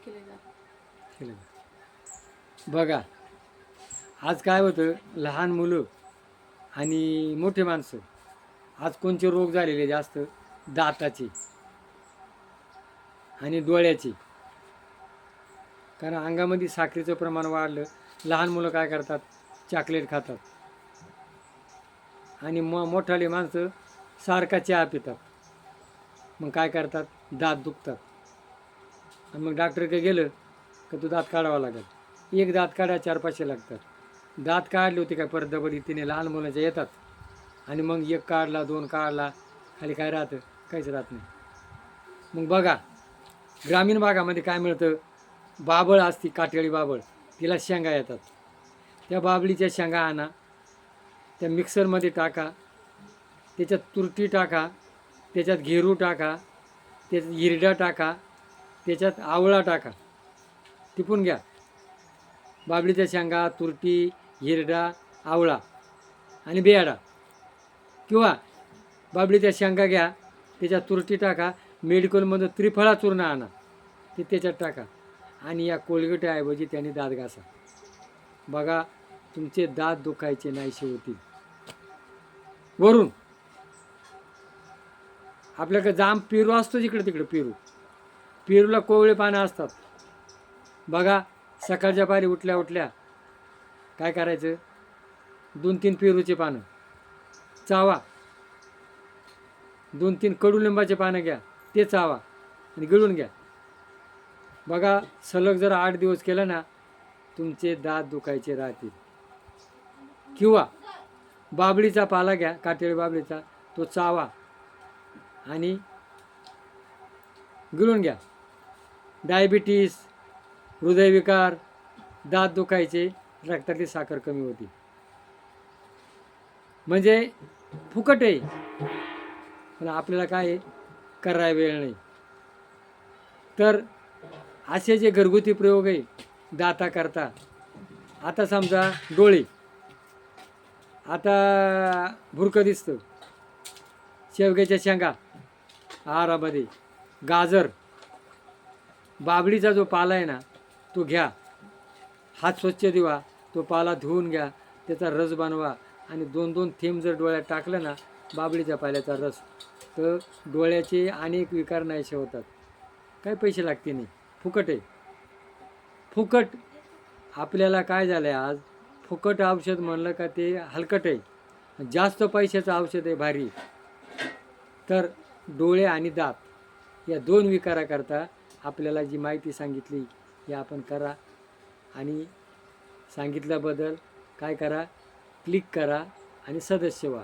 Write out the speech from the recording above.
केलं का? बघा आज काय होतं, लहान मुलं आणि मोठे माणसं आज कोणते रोग झालेले जास्त, दाताचे आणि डोळ्याचे. कारण अंगामध्ये साखरेचं प्रमाण वाढलं. लहान मुलं काय करतात, चॉकलेट खातात आणि मोठाले माणसं सारखा चहा पितात. मग काय करतात, दात दुखतात आणि मग डॉक्टरकडे गेलं का तो दात काढावा लागेल. एक दात काढा 400-500 लागतात. दात काढले होते काय परत डबल तिने लहान मुलांच्या येतात आणि मग एक काढला, 2 काढला, खाली काय राहतं, काहीच राहत नाही. मग बघा ग्रामीण भागामध्ये काय मिळतं, बाबळ असती, काटेळी बाबळ, तिला शेंगा येतात. त्या बाबळीच्या शेंगा आणा, त्या मिक्सरमध्ये टाका, त्याच्यात तुरटी टाका, त्याच्यात घेरू टाका, त्याच्यात हिरडा टाका, त्याच्यात आवळा टाका, टिपून घ्या. बाबळीच्या शेंगा, तुरटी, हिरडा, आवळा आणि बेहाडा, किंवा बाबळीच्या शेंगा घ्या, त्याच्यात तुरटी टाका, मेडिकलमधून त्रिफळा चूर्ण आणा, ते त्याच्यात टाका आणि या कोलगेटऐवजी त्याने दात घासा. बघा तुमचे दात दुखायचे नाहीसे होतील. वरून आपल्याकडे जाम पेरू असतो, जिकडे तिकडे पेरूला कोवळे पानं असतात. बघा सकाळच्या पारी उठल्या उठल्या काय करायचं, 2-3 पेरूचे पानं चावा, 2-3 कडुलिंबाचे पानं घ्या, ते चावा आणि गिळून घ्या. बघा सलग जर 8 दिवस केलं ना, तुमचे दात दुखायचे राहतील. किंवा बाबळीचा पाला घ्या, काटेळी बाबळीचा, तो चावा आणि गिळून घ्या. डायबिटीस, हृदयविकार, दात दुखायचे, रक्तातली साखर कमी होती. म्हणजे फुकट आहे, पण आपल्याला काय करायला वेळ नाही. तर असे जे घरगुती प्रयोग आहे दाता करता, आता समजा डोळे, आता भुरकं दिसतं, शेवग्याच्या शेंगा आहारामध्ये, गाजर, बाबळीचा जो पाला आहे ना तो घ्या, हात स्वच्छ धुवा, तो पाला धुवून घ्या, त्याचा रस बनवा आणि 2-2 थेंब जर डोळ्यात टाकलं ना बाबळीच्या पाल्याचा रस, तर डोळ्याचे अनेक विकार नाहीसे होतात. काही पैसे लागते नाही, फुकट आहे. फुकट आपल्याला काय झालं आहे आज, फुकट औषध म्हणलं का ते हलकट आहे, जास्त पैशाचं औषध आहे भारी. तर डोळे आणि दात या 2 विकाराकरता आपल्याला जी माहिती सांगितली हे आपण करा. आणि सांगितल्याबद्दल काय करा, क्लिक करा आणि सदस्य व्हा.